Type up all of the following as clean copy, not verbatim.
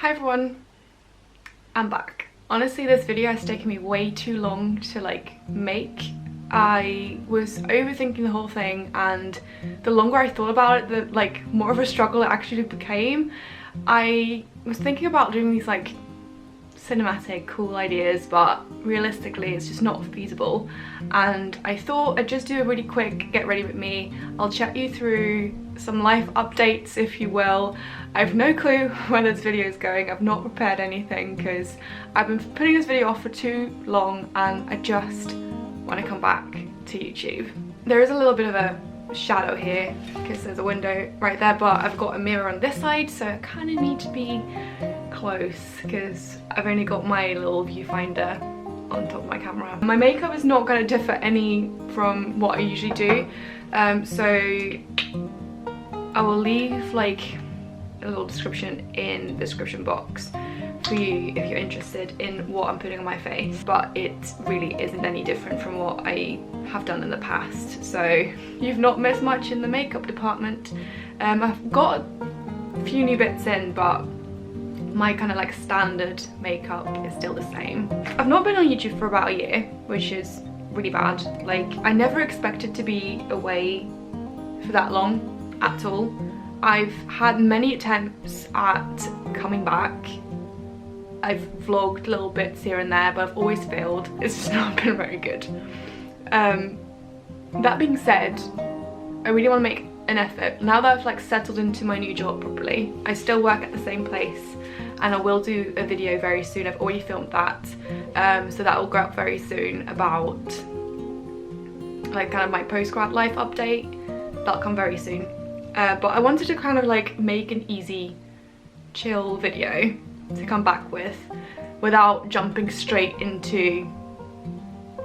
Hi everyone, I'm back. Honestly, this video has taken me way too long to make. I was overthinking the whole thing, and the longer I thought about it, the more of a struggle it actually became. I was thinking about doing these cinematic cool ideas, but realistically it's just not feasible, and I thought I'd just do a really quick get ready with me. I'll chat you through some life updates, if you will. I have no clue where this video is going. I've not prepared anything because I've been putting this video off for too long and I just want to come back to YouTube. There is a little bit of a shadow here because there's a window right there, but I've got a mirror on this side, so I kind of need to be close because I've only got my little viewfinder on top of my camera. My makeup is not going to differ any from what I usually do, so I will leave a little description in the description box for you if you're interested in what I'm putting on my face, but it really isn't any different from what I have done in the past, so you've not missed much in the makeup department. I've got a few new bits in, but my kind of standard makeup is still the same. I've not been on YouTube for about a year, which is really bad. I never expected to be away for that long at all. I've had many attempts at coming back. I've vlogged little bits here and there, but I've always failed. It's just not been very good. That being said, I really want to make an effort. Now that I've settled into my new job properly, I still work at the same place, and I will do a video very soon. I've already filmed that, so that will go up very soon about kind of my post-grad life update. That'll come very soon. But I wanted to kind of make an easy, chill video to come back with without jumping straight into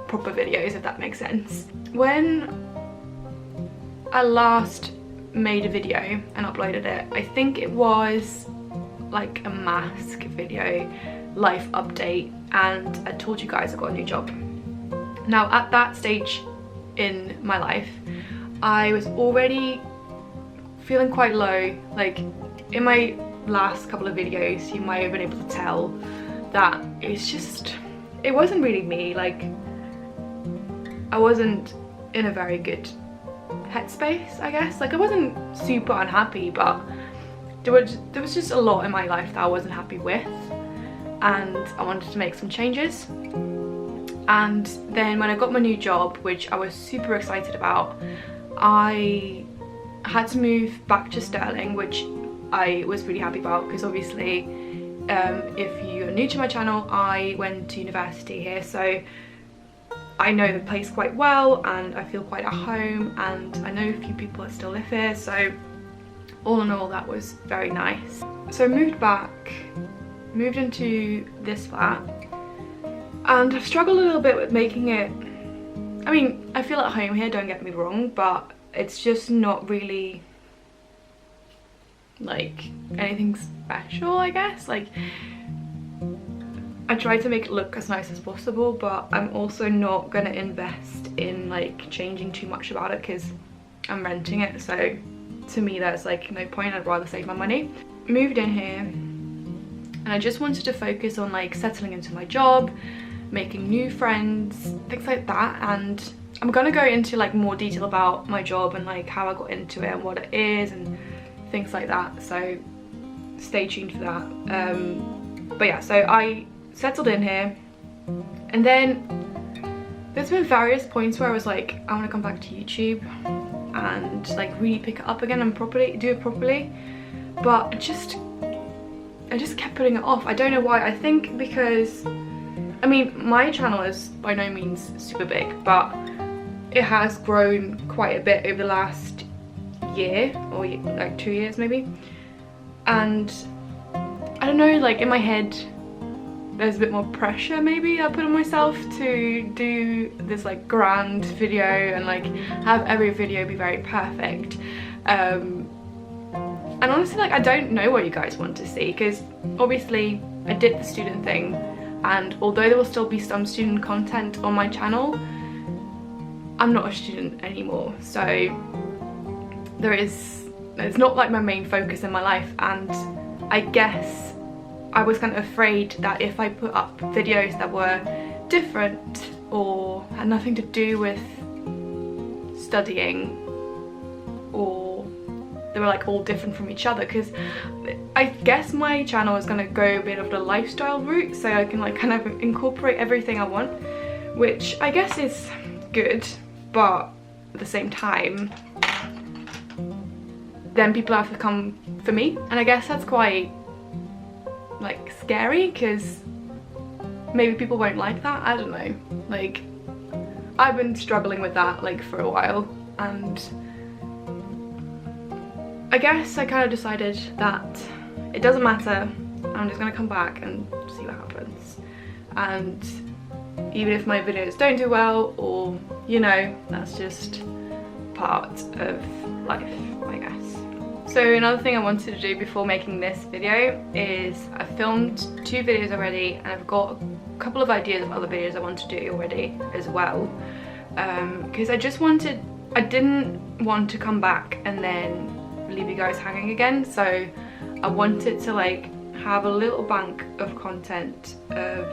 proper videos, if that makes sense. When I last made a video and uploaded it, I think it was a mask video, life update, and I told you guys I got a new job. Now at that stage in my life, I was already feeling quite low. In my last couple of videos you might have been able to tell that it wasn't really me. I wasn't in a very good headspace, I guess. I wasn't super unhappy, but there was just a lot in my life that I wasn't happy with, and I wanted to make some changes. And then when I got my new job, which I was super excited about, I had to move back to Stirling, which I was really happy about because obviously if you're new to my channel, I went to university here, so I know the place quite well and I feel quite at home, and I know a few people that still live here, so all in all that was very nice. So I moved back, moved into this flat, and I've struggled a little bit with making it. I mean, I feel at home here, don't get me wrong, but it's just not really anything special, I guess. I try to make it look as nice as possible, but I'm also not gonna invest in changing too much about it because I'm renting it, so to me there's no point. I'd rather save my money. Moved in here and I just wanted to focus on settling into my job, making new friends, things like that, and I'm gonna go into more detail about my job and how I got into it and what it is and things like that, so stay tuned for that. But yeah, so I settled in here, and then there's been various points where I was I want to come back to YouTube and really pick it up again and do it properly, but I just kept putting it off. I don't know why. I think because, I mean, my channel is by no means super big, but it has grown quite a bit over the last year, or 2 years maybe, and I don't know, in my head there's a bit more pressure maybe I put on myself to do this grand video and have every video be very perfect, and honestly I don't know what you guys want to see, because obviously I did the student thing, and although there will still be some student content on my channel, I'm not a student anymore, so it's not my main focus in my life, and I guess I was kind of afraid that if I put up videos that were different or had nothing to do with studying, or they were like all different from each other, because I guess my channel is going to go a bit of the lifestyle route, so I can like kind of incorporate everything I want, which I guess is good, but at the same time then people have to come for me, and I guess that's quite like scary, because maybe people won't like that. I don't know, like I've been struggling with that like for a while, and I guess I kind of decided that it doesn't matter, I'm just gonna come back and see what happens, and even if my videos don't do well, or you know, that's just part of life, I guess. So another thing I wanted to do before making this video is I filmed 2 videos already, and I've got a couple of ideas of other videos I want to do already as well, because I didn't want to come back and then leave you guys hanging again, so I wanted to like have a little bank of content of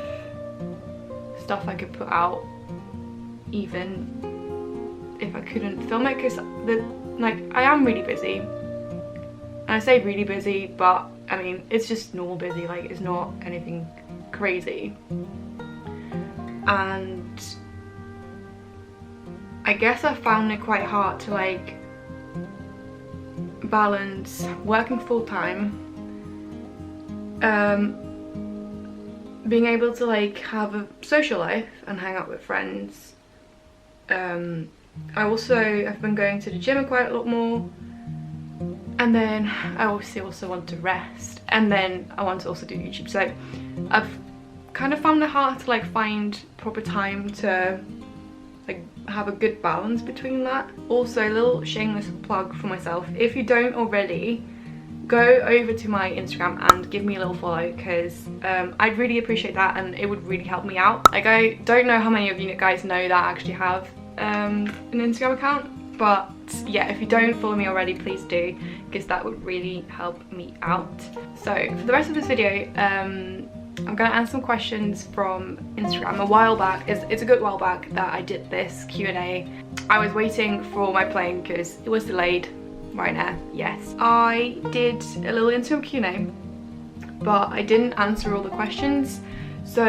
stuff I could put out even if I couldn't film it, because like I am really busy. And I say really busy, but I mean it's just normal busy, like it's not anything crazy. And I guess I found it quite hard to like balance working full-time, being able to like have a social life and hang out with friends. I also have been going to the gym quite a lot more, and then I obviously also want to rest, and then I want to also do YouTube. So I've kind of found it hard to like find proper time to like have a good balance between that. Also, a little shameless plug for myself, if you don't already, go over to my Instagram and give me a little follow, because I'd really appreciate that, and it would really help me out. Like I don't know how many of you guys know that I actually have an Instagram account, but yeah, if you don't follow me already, please do, because that would really help me out. So for the rest of this video, I'm gonna answer some questions from Instagram. A while back, it's a good while back that I did this Q&A. I was waiting for my plane because it was delayed. Ryanair, yes. I did a little Instagram Q&A, but I didn't answer all the questions, so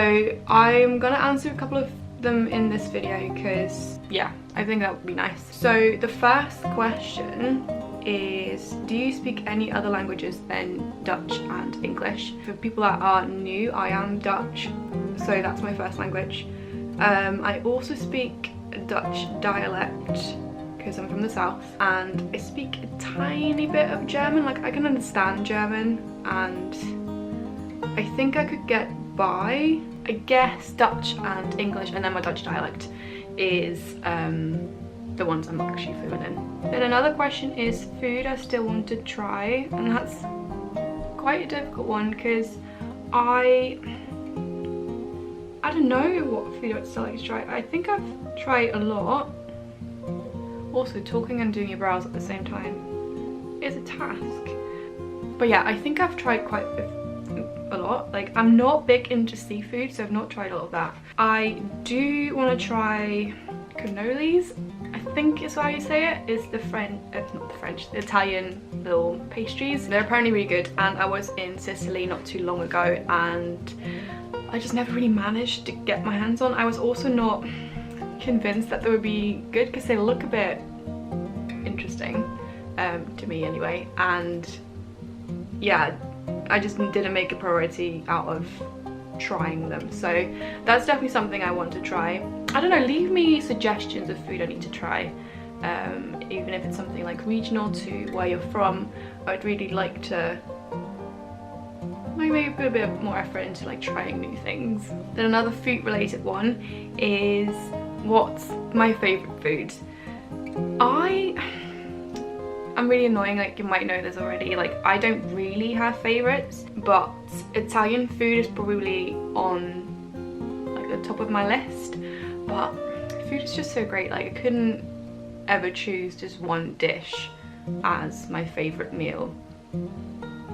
I'm gonna answer a couple of them in this video, because yeah, I think that would be nice. So the first question is, do you speak any other languages than Dutch and English? For people that are new, I am Dutch, so that's my first language. I also speak Dutch dialect because I'm from the south, and I speak a tiny bit of German. Like I can understand German, and I think I could get by. I guess Dutch and English, and then my Dutch dialect is the ones I'm actually fluent in. Then another question is food I still want to try, and that's quite a difficult one, because I don't know what food I'd still like to try. I think I've tried a lot. Also, talking and doing your brows at the same time is a task. But yeah, I think I've tried quite a lot. Like I'm not big into seafood, so I've not tried a lot of that. I do want to try cannolis, I think is how you say it. It's the the Italian little pastries. They're apparently really good, and I was in Sicily not too long ago, and I just never really managed to get my hands on. I was also not convinced that they would be good, because they look a bit interesting to me anyway, and yeah, I just didn't make a priority out of trying them. So that's definitely something I want to try. I don't know, leave me suggestions of food I need to try, even if it's something like regional to where you're from. I'd really like to maybe put a bit more effort into like trying new things. Then another food related one is, what's my favourite food? I'm really annoying, like you might know this already, like I don't really have favourites, but Italian food is probably on like the top of my list. But food is just so great, like I couldn't ever choose just one dish as my favourite meal,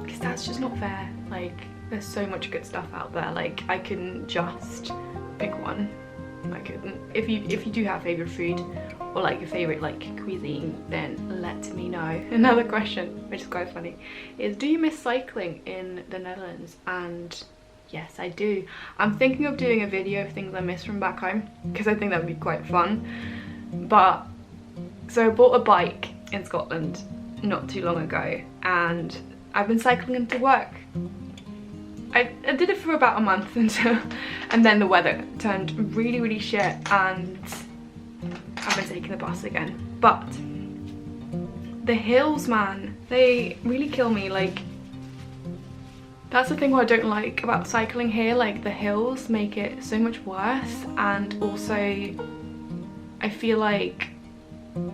because that's just not fair. Like there's so much good stuff out there. Like, I couldn't just pick one. I couldn't. If you do have favorite food or like your favorite like cuisine, then let me know. Another question, which is quite funny, is do you miss cycling in the Netherlands? And yes, I do. I'm thinking of doing a video of things I miss from back home, because I think that would be quite fun. But so I bought a bike in Scotland not too long ago, and I've been cycling into work. I did it for about a month and then the weather turned really shit, and I've been taking the bus again. But the hills, man, they really kill me. Like, that's the thing what I don't like about cycling here. Like, the hills make it so much worse. And also I feel like,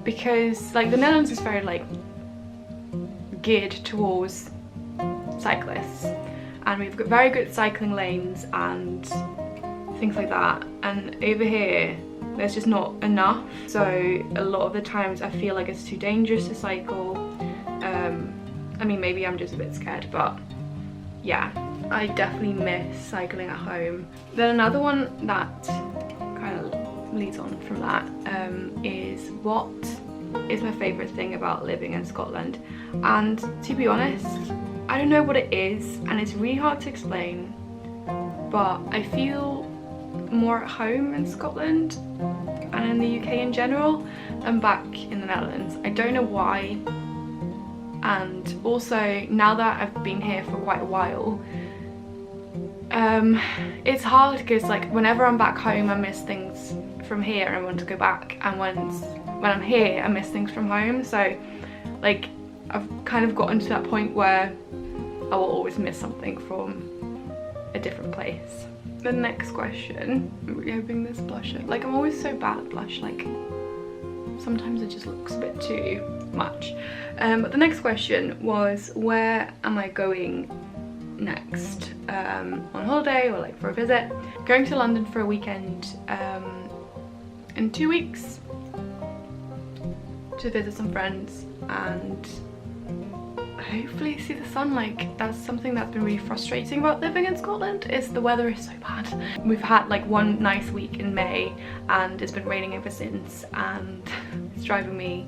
because like the Netherlands is very like geared towards cyclists, and we've got very good cycling lanes and things like that, and over here there's just not enough. So a lot of the times I feel like it's too dangerous to cycle. I mean, maybe I'm just a bit scared, but yeah, I definitely miss cycling at home. Then another one that kind of leads on from that is what is my favourite thing about living in Scotland. And to be honest, I don't know what it is, and it's really hard to explain, but I feel more at home in Scotland and in the UK in general than back in the Netherlands. I don't know why. And also, now that I've been here for quite a while, it's hard because like whenever I'm back home I miss things from here and I want to go back, and when I'm here I miss things from home. So like I've kind of gotten to that point where I will always miss something from a different place. The next question, I'm really hoping this blusher, like I'm always so bad at blush, like sometimes it just looks a bit too much. But the next question was, where am I going next? On holiday or like for a visit? Going to London for a weekend in 2 weeks to visit some friends and hopefully see the sun. Like, that's something that's been really frustrating about living in Scotland, is the weather is so bad. We've had like one nice week in May and it's been raining ever since, and it's driving me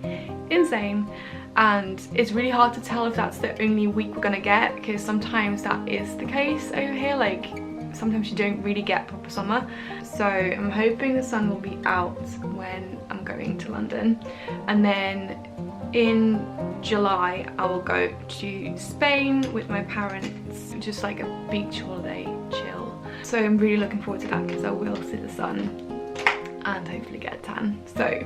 insane. And it's really hard to tell if that's the only week we're gonna get, because sometimes that is the case over here. Like, sometimes you don't really get proper summer. So I'm hoping the sun will be out when I'm going to London. And then in July I will go to Spain with my parents, just like a beach holiday chill. So I'm really looking forward to that, because I will see the sun and hopefully get a tan. So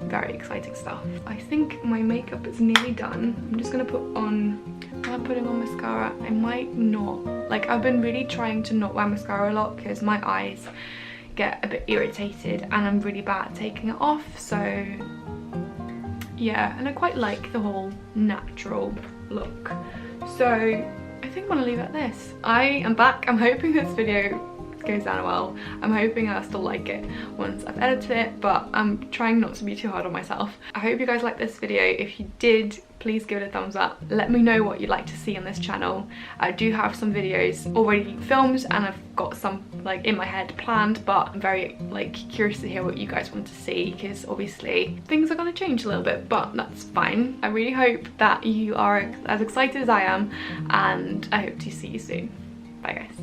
very exciting stuff. I think my makeup is nearly done. I'm just gonna put on, am I putting on mascara? I might not. Like, I've been really trying to not wear mascara a lot because my eyes get a bit irritated and I'm really bad at taking it off. So yeah, and I quite like the whole natural look. So I think I'm gonna leave it at this. I am back. I'm hoping this video goes down well. I'm hoping I'll still like it once I've edited it, but I'm trying not to be too hard on myself. I hope you guys liked this video. If you did, please give it a thumbs up. Let me know what you'd like to see on this channel. I do have some videos already filmed and I've got some like in my head planned, but I'm very like curious to hear what you guys want to see, because obviously things are going to change a little bit, but that's fine. I really hope that you are as excited as I am, and I hope to see you soon. Bye guys.